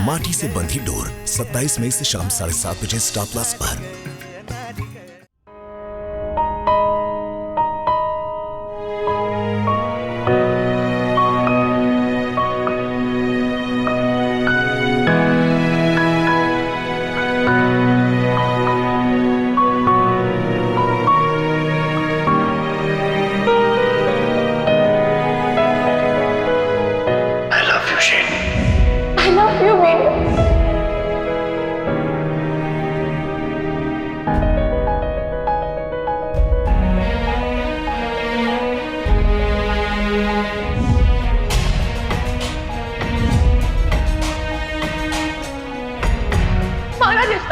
माटी से बंधी डोर 27 मई से शाम 7:30 बजे स्टार प्लस पर।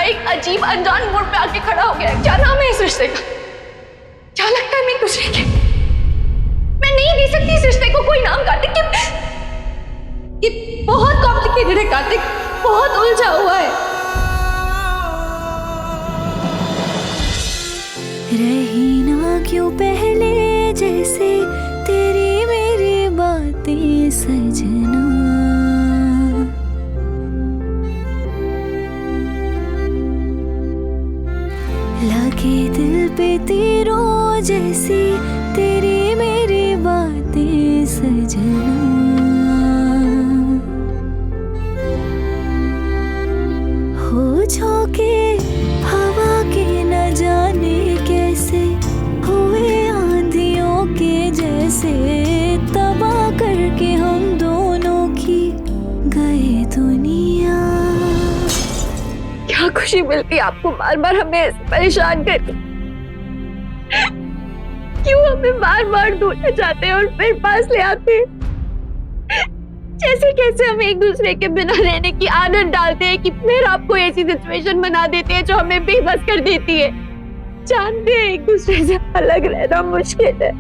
एक अजीब अनजान मोड़ पे आके खड़ा हो गया है। क्या नाम है इस रिश्ते का? क्या लगता है मैं एक दूसरे के? मैं नहीं दे सकती इस रिश्ते को कोई नाम कार्तिक। ये बहुत कॉम्प्लिकेटेड है कार्तिक, बहुत उलझा हुआ है। रही ना क्यों पहले जैसे तेरी मेरी बातें सजना, लगे दिल पे तीरों जैसी तेरी मेरी बातें सजना। हो झोंके हवा के न जाने कैसे, हुए आंधियों के जैसे, तबाह करके हम दोनों की गए दुनिया। क्या खुशी मिलती आपको बार बार हमें ऐसे परेशान करके? क्यों हमें बार बार ढूंढना चाहते हैं और फिर पास ले आते हैं? जैसे कैसे हम एक दूसरे के बिना रहने की आदत डालते हैं कि फिर आपको ऐसी सिचुएशन बना देते हैं जो हमें बेबस कर देती है। जानते हैं एक दूसरे से अलग रहना मुश्किल है,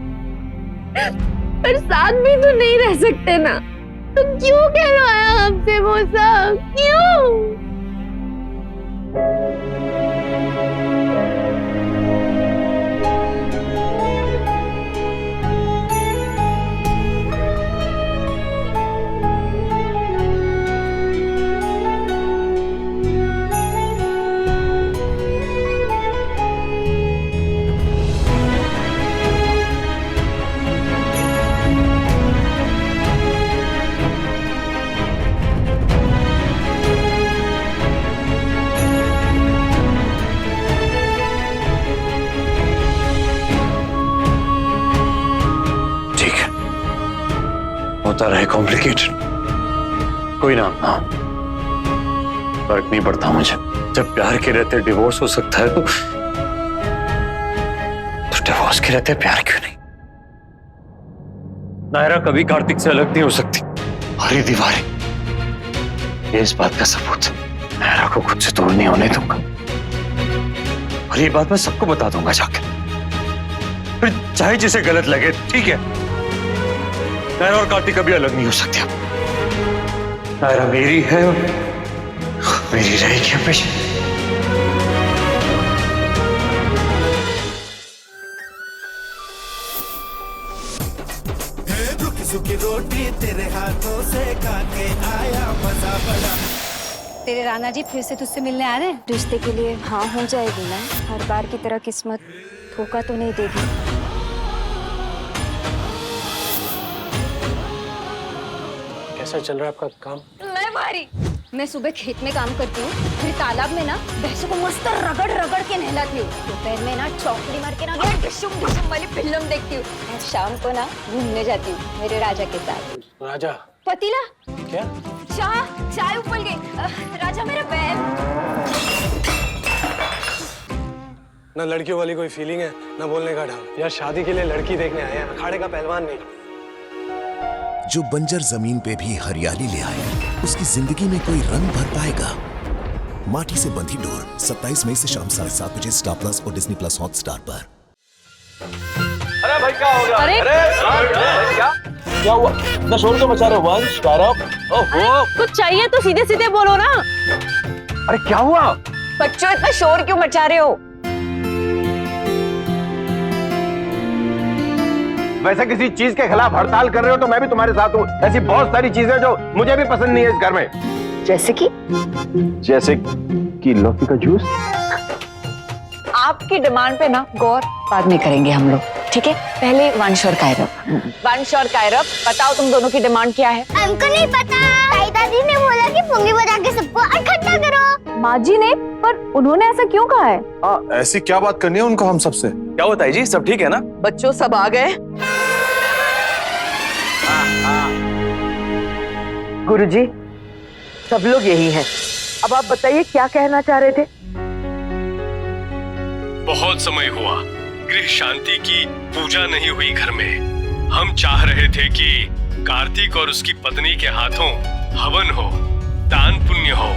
पर साथ भी तो नहीं रह सकते ना। तो क्यों कहलवाया हमसे वो सब? क्यों? होता रहे कॉम्प्लिकेटेड, कोई ना, फर्क नहीं पड़ता मुझे। जब प्यार के रहते डिवोर्स हो सकता है तो डिवोर्स के रहते प्यार क्यों नहीं? नायरा कभी कार्तिक से अलग नहीं हो सकती। हमारी दीवारें ये इस बात का सबूत है। नायरा को खुद से दूर नहीं होने दूंगा और ये बात मैं सबको बता दूंगा जाकर, फिर चाहे जिसे गलत लगे। ठीक है, नायरा और कार्तिक कभी अलग नहीं हो सकते। नायरा मेरी है और मेरी रहेगी हमेशा। रुकी सुखी रोटी तेरे हाथों से खा के आया मजा बड़ा। तेरे राणा जी फिर से तुझसे मिलने आ रहे हैं? रिश्ते के लिए हाँ हो जाएगी ना, हर बार की तरह किस्मत धोखा तो नहीं देगी। कैसा चल रहा है आपका काम? मैं मारी। मैं सुबह खेत में काम करती हूँ, फिर तालाब में ना भैंसों को मस्त रगड़ रगड़ के नहलाती हूँ। दोपहर में ना चौकड़ी मार के ना डिशुम डिशुम वाली फिल्म देखती हूँ। और शाम को ना घूमने जाती हूँ मेरे राजा के साथ। राजा? पतीला? क्या? चाय उबल गई। राजा मेरा बैल। ना लड़कियों वाली कोई फीलिंग है, ना बोलने का ढंग। यार शादी के लिए लड़की देखने आए हैं, अखाड़े का पहलवान नहीं। जो बंजर जमीन पे भी हरियाली ले आए, उसकी जिंदगी में कोई रंग भर पाएगा। माटी से बंधी डोर 27 मई से शाम 7:30 बजे स्टार प्लस और डिज्नी प्लस हॉटस्टार पर। अरे भाई क्या हो गया? अरे क्या हुआ? इतना शोर क्यों मचा रहे हो वंश? ओहो, कुछ चाहिए तो सीधे सीधे बोलो ना। अरे क्या हुआ? बच्चों इतना शोर क्यों मचा रहे हो? वैसे किसी चीज के खिलाफ हड़ताल कर रहे हो तो मैं भी तुम्हारे साथ हूँ। ऐसी बहुत सारी चीजें जो मुझे भी पसंद नहीं है इस घर में। जैसे कि लौकी का जूस। आपकी डिमांड पे ना गौर बाद में करेंगे हम लोग, ठीक है? पहले वंश और कायरव। वंश और कायरव, बताओ तुम दोनों की डिमांड क्या है? हमको नहीं पता। ताई दादी ने बोला कि पुंगी बजा के सबको इकट्ठा करो। माँ जी ने, पर उन्होंने ऐसा क्यों कहा है? हाँ, ऐसी क्या बात करनी है उनको हम सबसे? क्या होता है जी, सब ठीक है ना? बच्चों सब आ गए? गुरुजी, सब लोग यही हैं। अब आप बताइए क्या कहना चाह रहे थे? बहुत समय हुआ गृह शांति की पूजा नहीं हुई घर में। हम चाह रहे थे कि कार्तिक और उसकी पत्नी के हाथों हवन हो, दान पुण्य हो,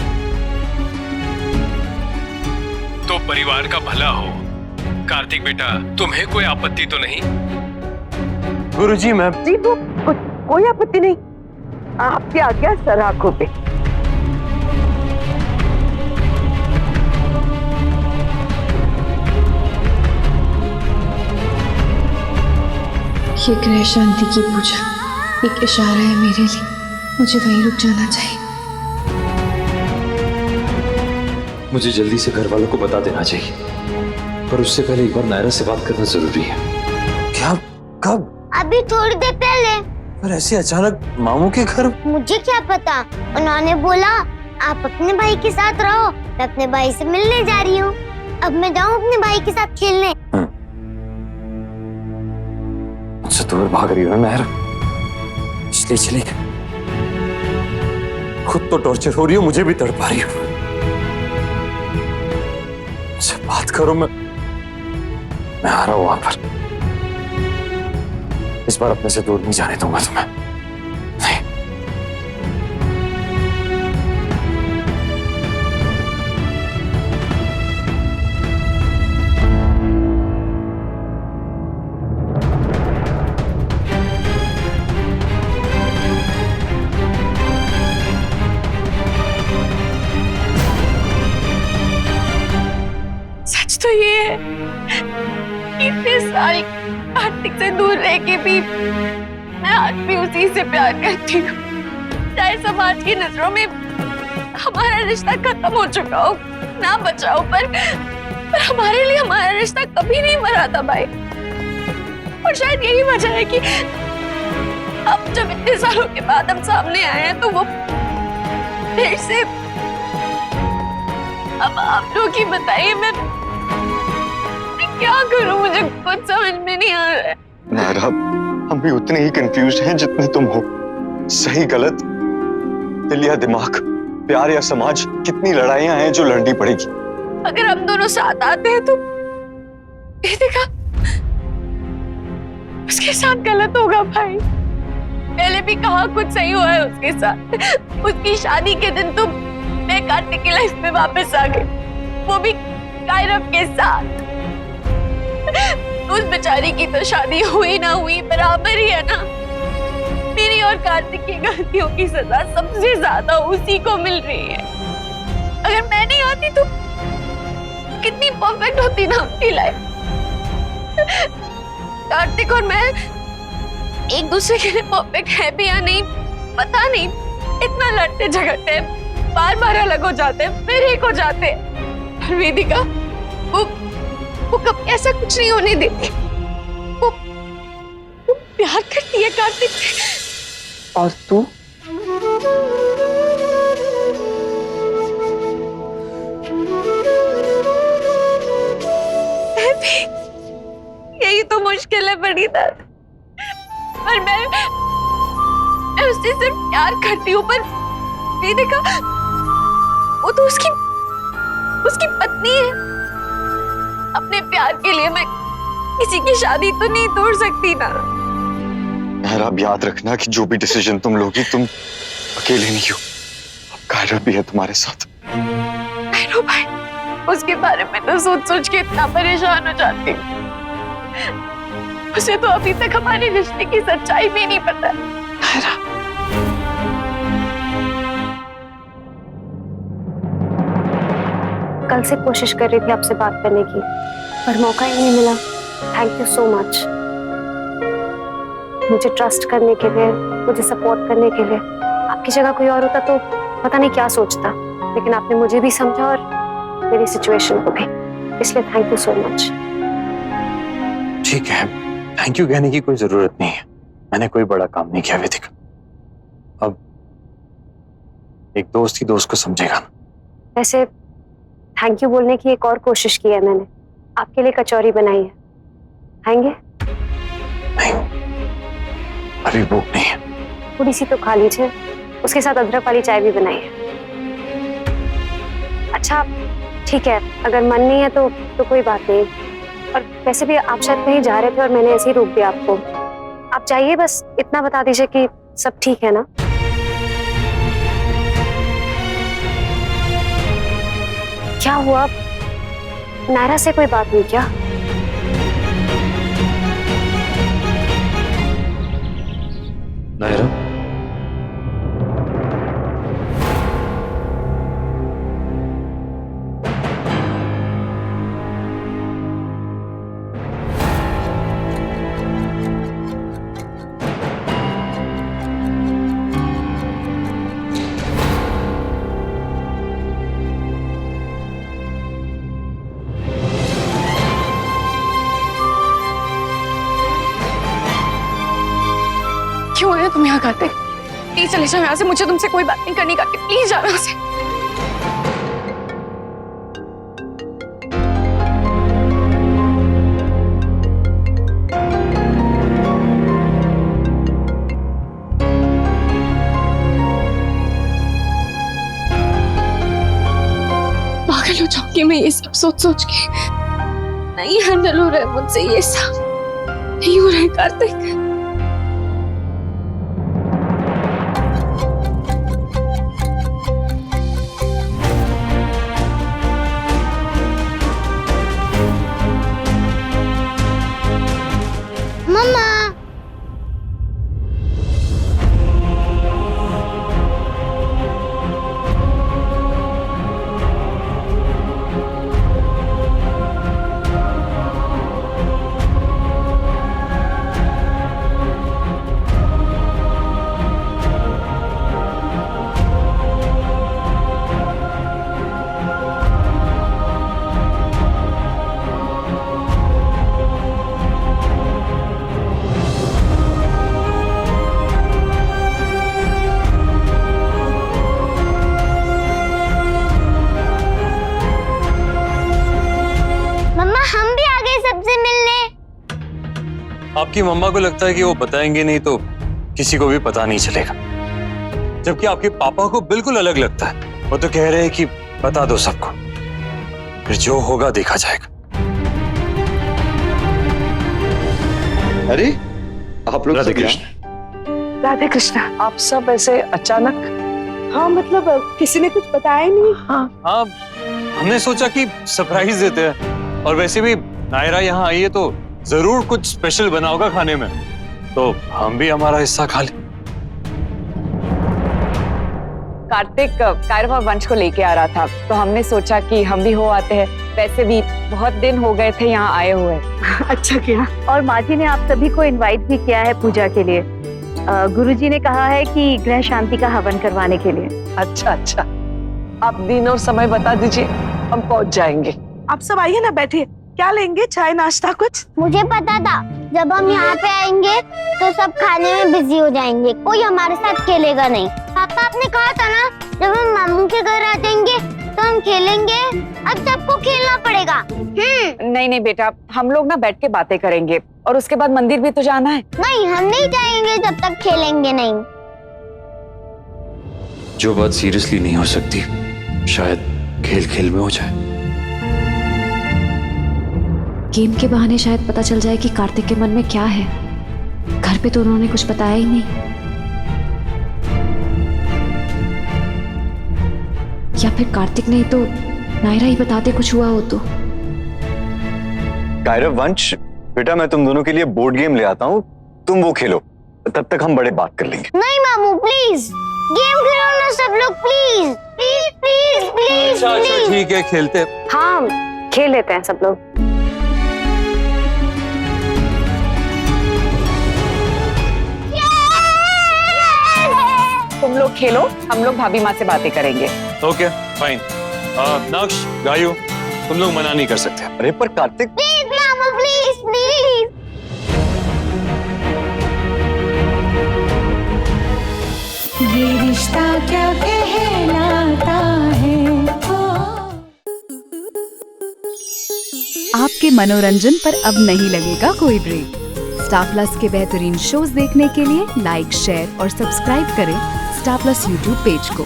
तो परिवार का भला हो। कार्तिक बेटा, तुम्हें कोई आपत्ति तो नहीं? गुरुजी मैं जी तो कोई आपत्ति नहीं। आपकी आज्ञा सर आंखों पे। ये गृह शांति की पूजा एक इशारा है मेरे लिए, मुझे वहीं रुक जाना चाहिए। मुझे जल्दी से घर वालों को बता देना चाहिए, पर उससे पहले एक बार नायरा से बात करना जरूरी है। क्या? कब? अभी थोड़ी देर पहले। पर ऐसे अचानक मामू के घर? मुझे क्या पता, उन्होंने बोला आप अपने भाई के साथ रहो, मैं अपने भाई से मिलने जा रही हूँ। अब मैं जाऊँ अपने भाई के साथ खेलने? मुझसे दूर भाग रही हो नायरा, इसलिए चली गई। खुद तो टॉर्चर हो रही हो, मुझे भी तड़पा रही हो। मुझसे बात करो, मैं आ रहा हूं वहां पर। इस बार अपने से दूर नहीं जाने दूंगा तुम्हें। नहीं। सच तो ये है, इतने साल कार्तिक से दूर रह के भी मैं आज भी उसी से प्यार करती हूँ। चाहे समाज की नजरों में हमारा रिश्ता खत्म हो चुका हो, ना बचा हो, पर हमारे लिए हमारा रिश्ता कभी नहीं मरा था भाई। और शायद यही वजह है कि अब जब इतने सालों के बाद हम सामने आए हैं तो वो फिर से। अब आप लोग ही बताइए, मैं क्या करूं, मुझे कुछ समझ में नहीं आ रहा है। नायरा, हम भी उतने ही कंफ्यूज हैं जितने तुम हो। सही गलत, दिल या दिमाग, प्यार या समाज, कितनी लड़ाइयां हैं जो लड़नी पड़ेगी। अगर हम दोनों साथ आते हैं तो ये देखा, उसके साथ गलत होगा भाई। पहले भी कहा कुछ सही हुआ है उसके साथ। उसकी शादी के दिन तुम मैं कार्तिक की लाइफ में वापस आ गई, वो भी कायरव के साथ। उस बेचारी की तो शादी हुई ना हुई बराबर ही है ना। मेरी और कार्तिक की गलतियों की सजा सबसे ज्यादा उसी को मिल रही है। अगर मैं नहीं आती तो कितनी परफेक्ट होती ना अपनी लाइफ। कार्तिक और मैं एक दूसरे के लिए परफेक्ट है भी या नहीं पता नहीं, इतना लड़ते झगड़ते बार बार अलग हो जाते, फिर एक हो जाते। पर वेदिका वो कभी ऐसा कुछ नहीं होने देती। वो प्यार करती है कार्तिक से। और तू? यही तो मुश्किल है बड़ी दाद। पर मैं उससे सिर्फ प्यार करती हूँ, पर वेदिका वो तो उसकी पत्नी है। अपने प्यार के लिए मैं किसी की शादी तो नहीं तोड़ सकती ना। नायरा, अब याद रखना कि जो भी डिसीजन तुम लोगी, तुम अकेले नहीं हो। अब कायरव भी है तुम्हारे साथ। कायरव भाई, उसके बारे में तो सोच सोच के इतना परेशान हो जाती हूँ। उसे तो अभी तक हमारे रिश्ते की सच्चाई भी नहीं पता। नायरा, कल से कोशिश कर रही थी आपसे बात करने की, पर मौका ही नहीं मिला। Thank you so much. मुझे ट्रस्ट करने के लिए, मुझे सपोर्ट करने के लिए। आपकी जगह कोई और होता तो पता नहीं क्या सोचता, लेकिन आपने मुझे भी समझा और मेरी सिचुएशन को भी, इसलिए थैंक यू सो मच। ठीक है, थैंक यू कहने की कोई जरूरत नहीं है। मैंने कोई बड़ा काम नहीं किया वेदिका। अब एक दोस्त ही दोस्त को समझेगा ना। वैसे थैंक यू बोलने की एक और कोशिश की है मैंने। आपके लिए कचौरी बनाई है, खाएंगे? नहीं, अभी भूख नहीं है। थोड़ी सी तो खा लीजिए, उसके साथ अदरक वाली चाय भी बनाई है। अच्छा ठीक है, अगर मन नहीं है तो कोई बात नहीं। और वैसे भी आप शायद कहीं जा रहे थे और मैंने ऐसे ही रोक दिया आपको। आप जाइए, बस इतना बता दीजिए कि सब ठीक है ना। क्या हुआ, नायरा से कोई बात हुई क्या? नायरा, क्यों आए तुम यहाँ कार्तिक? प्लीज चले जाओ यहाँ से, मुझे तुमसे कोई बात नहीं करनी कार्तिक, प्लीज जाओ यहाँ से। पागल हो जाऊंगी मैं ये सब सोच सोच के। नहीं हैंडल हो रहा है मुझसे ये सब, नहीं हो रहा है कार्तिक। आपकी मम्मा को लगता है कि वो बताएंगे नहीं तो किसी को भी पता नहीं चलेगा, जबकि आपके पापा को बिल्कुल अलग लगता है। वो तो कह रहे हैं कि बता दो सबको, फिर जो होगा देखा जाएगा। अरे आप लोग राधे कृष्ण। राधे कृष्णा, आप सब ऐसे अचानक? हाँ मतलब किसी ने कुछ बताया नहीं? हाँ, हमने सोचा कि सरप्राइज देते हैं, और वैसे भी नायरा यहाँ आई है तो जरूर कुछ स्पेशल बना होगा खाने में, तो हम भी हमारा हिस्सा खा लें। कार्तिक कायरव और वंश को लेके आ रहा था, तो हमने सोचा कि हम भी हो आते हैं। वैसे भी बहुत दिन हो गए थे यहाँ आए हुए। अच्छा किया। और माँ जी ने आप सभी को इनवाइट भी किया है पूजा के लिए। गुरुजी ने कहा है कि ग्रह शांति का हवन करवाने के लिए। अच्छा अच्छा, आप दिन और समय बता दीजिए, हम पहुँच जाएंगे। आप सब आइए ना, बैठिए। क्या लेंगे, चाय नाश्ता कुछ? मुझे पता था जब हम यहाँ पे आएंगे तो सब खाने में बिजी हो जाएंगे, कोई हमारे साथ खेलेगा नहीं। पापा आपने कहा था ना जब हम मामू के घर आ जाएंगे तो हम खेलेंगे, अब सबको खेलना पड़ेगा। नहीं नहीं बेटा, हम लोग ना बैठ के बातें करेंगे, और उसके बाद मंदिर भी तो जाना है। नहीं, हम नहीं जाएंगे जब तक खेलेंगे नहीं। जो बात सीरियसली नहीं हो सकती, शायद खेल खेल में हो जाए। गेम के बहाने शायद पता चल जाए कि कार्तिक के मन में क्या है। घर पे तो उन्होंने कुछ बताया ही नहीं। या फिर कार्तिक नहीं तो नायरा ही बताते कुछ हुआ हो तो। कायरव, वंश, बेटा मैं तुम दोनों के लिए बोर्ड गेम ले आता हूँ, तुम वो खेलो, तब तक हम बड़े बात कर लेंगे। नहीं मामू प्लीज, गेम खेलो ना सब लोग, प्लीज प्लीज प्लीज प्लीज। अच्छा ठीक है, खेलते। हाँ खेल लेते हैं सब लोग। लोग खेलो, हम लोग भाभी माँ से बातें करेंगे। Okay fine. नक्श, गायू, तुम लोग मना नहीं कर सकते। अरे पर Kartik, please mama, please please. ये रिश्ता क्या कहलाता है। आपके मनोरंजन पर अब नहीं लगेगा कोई ब्रेक। स्टार प्लस के बेहतरीन शोज देखने के लिए लाइक, शेयर और सब्सक्राइब करें स्टार प्लस यूट्यूब पेज को।